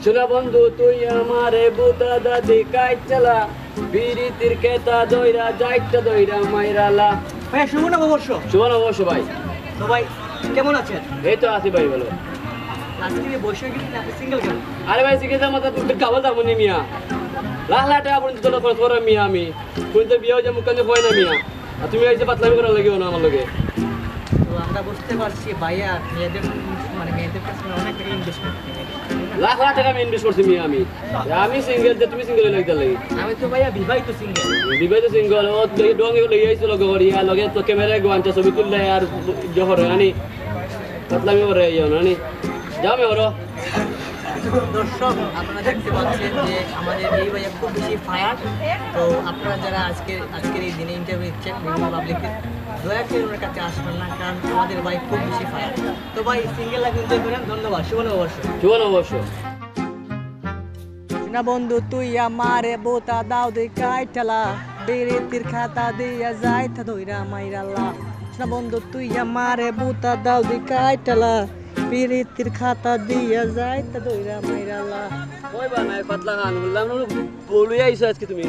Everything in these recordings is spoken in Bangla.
শোনা বন্ধু তুই আমারে বুতা দাদি কাইচালা বিরিতির কেতা দইরা যাইতা দইরা মাইরালা। ভাই শুভ নববর্ষ। শুভ নববর্ষ ভাই। তো ভাই কেমন আছেন? এই তো আছি ভাই বলো। আজকে যে বসে গেছেন আপনি সিঙ্গেল কেন? আরে ভাই সিঙ্গেল মাথা তুমি কাবল যাবো নি মিয়া, লাখ লাখ টাকা পর্যন্ত তোলা খরচ করো মিয়া, আমি তুমি তো বিয়ে হয়ে মুখ কান্দে হয় না মিয়া, আর তুমি এই যে পাতলামি করার লাগিও না আমার লগে। তো আমরা বুঝতে পারছি ভাইয়া মেয়েদের কাছে অনেক টাকা ইনভেস্টমেন্ট লাখ লাখ টাকা আমি ইনভেস্ট করছি মিয়া, আমি সিঙ্গেল যে তুমি সিঙ্গেল লাগতে লাগি। আমি তো ভাইয়া বিবাহিত সিঙ্গেল। বিবাহিত সিঙ্গল ও ডং লগে আইছো লগে করিয়া লগে তো ক্যামেরা গোয়াঞ্চা ছবি তুললে আর জহর আনি পাতলামি করে ইয়া নানি যাও মে হরো। দর্শক আপনারা দেখতে পাচ্ছেন যে আমাদের এই ভাইয়া খুব বেশি ফায়ার। তো আপনারা যারা আজকের এই দিনে ইন্টারভিউ দিচ্ছেন বিভিন্ন পাবলিকে দয়া করে ওনার কাছে আসবেন না, কারণ আমাদের ভাই খুব বেশি ফায়ার। তো ভাই সিঙ্গেল লাইফ এনজয় করেন। ধন্যবাদ। শুভ নববর্ষ। শুভ নববর্ষ। না বন্ধু তুই আমারে বোতা দাও দে কাইটালা বিরিতির খাতা দিয়া যাইতা দইরা মাইরালা। না বন্ধু তুই আমারে বোতা দাও দে কাইটালা বিরিতির খাতা দিয়া যাইতা দইরা মাইরালা। ওই বানাই পাতলা গান বললাম বলুই আইছো আজকে তুমি।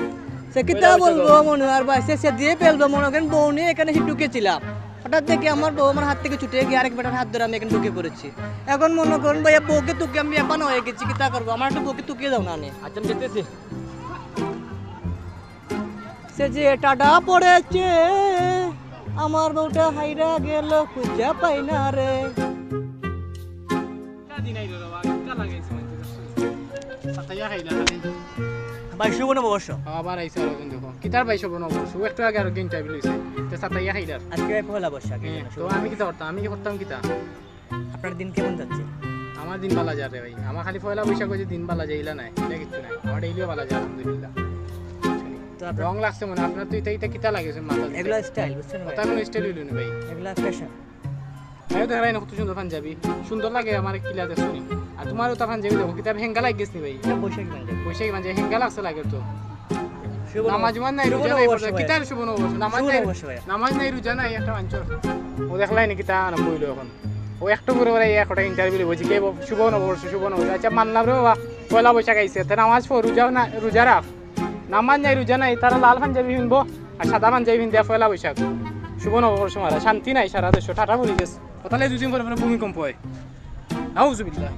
সে কিতা বলবো মনে আর ভাই সে দিয়ে ফেলবো মনে করেন বউ নিয়ে এখানে এসে ঢুকেছিলাম, হঠাৎ দেখি আমার বউ আমার হাত থেকে ছুটে গিয়ে আরেক বেটার হাত ধরে আমি এখানে ঢুকে পড়েছি। এখন মনে করেন ভাইয়া বউকে তুকে আমি এপানো হয়ে গেছি, কিতা করবো আমার একটু বউকে তুকিয়ে দাও না। আচ্ছা আমি যেতেছি। সে যে টাটা পড়েছে আমার বউটা হাইরা গেল খুঁজা পাই না রে। ভাই শুভ নববর্ষ। আবার আইসা আরেকজন দেখো কিতার ভাই সব নবর্ষ একটু আগে আর গেম টাইপ লইছে তো সাতাইয়া খাইদার। আজকে ভাই পহেলা বৈশাখ। তো আমি কিতা করতাম, আমি কি করতাম কিতা? আপনার দিন কেমন যাচ্ছে? আমার দিন বালা যায় রে ভাই, আমার খালি পয়লা বৈশাখ হয়েছে দিন বালা যায় ইলা নাই, এটা কিছু নাই, আমার ডেইলিও বালা যায় আলহামদুলিল্লাহ। তো রং লাগছে মনে আপনার তো এটা কিতা লাগেছে মাথা? এগুলা স্টাইল বুঝছেন ভাই, কথা কোনো স্টাইল হইল না ভাই, এগুলা ফ্যাশন। আমিও দেখাই না কত সুন্দর পাঞ্জাবি, সুন্দর লাগে আমার কিলা দেখছো নি। আর তোমারও তো পাঞ্জাবি দেখো কিতাব হেঙ্গা লাগ গেছ নি ভাই, এটা বৈশাখ মানে বৈশাখী পাঞ্জাবি হেঙ্গা লাগছে লাগে তো। শুভ নামাজ মান নাই রোজা নাই কিতার শুভ নববর্ষ, নামাজ নাই রোজা নাই একটা মাঞ্চর ও দেখলাই নি কিতা না কইলো এখন ও একটু করে করে একটা ইন্টারভিউ বলছি কে শুভ নববর্ষ শুভ নববর্ষ। আচ্ছা মানলাম রে বাবা পয়লা বৈশাখ আইছে তে নামাজ পড় রোজা না রোজা রাখ, নামাজ নাই রোজা নাই তারা লাল পাঞ্জাবি পিনবো আর সাদা পাঞ্জাবি পিন দেয়া পয়লা বৈশাখ শুভ নববর্ষ মারা শান্তি নাই সারা দেশ ঠাটা পড়ে গেছে। তাহলে দুদিন পরে ভূমিকম্প হয়। আউযুবিল্লাহ।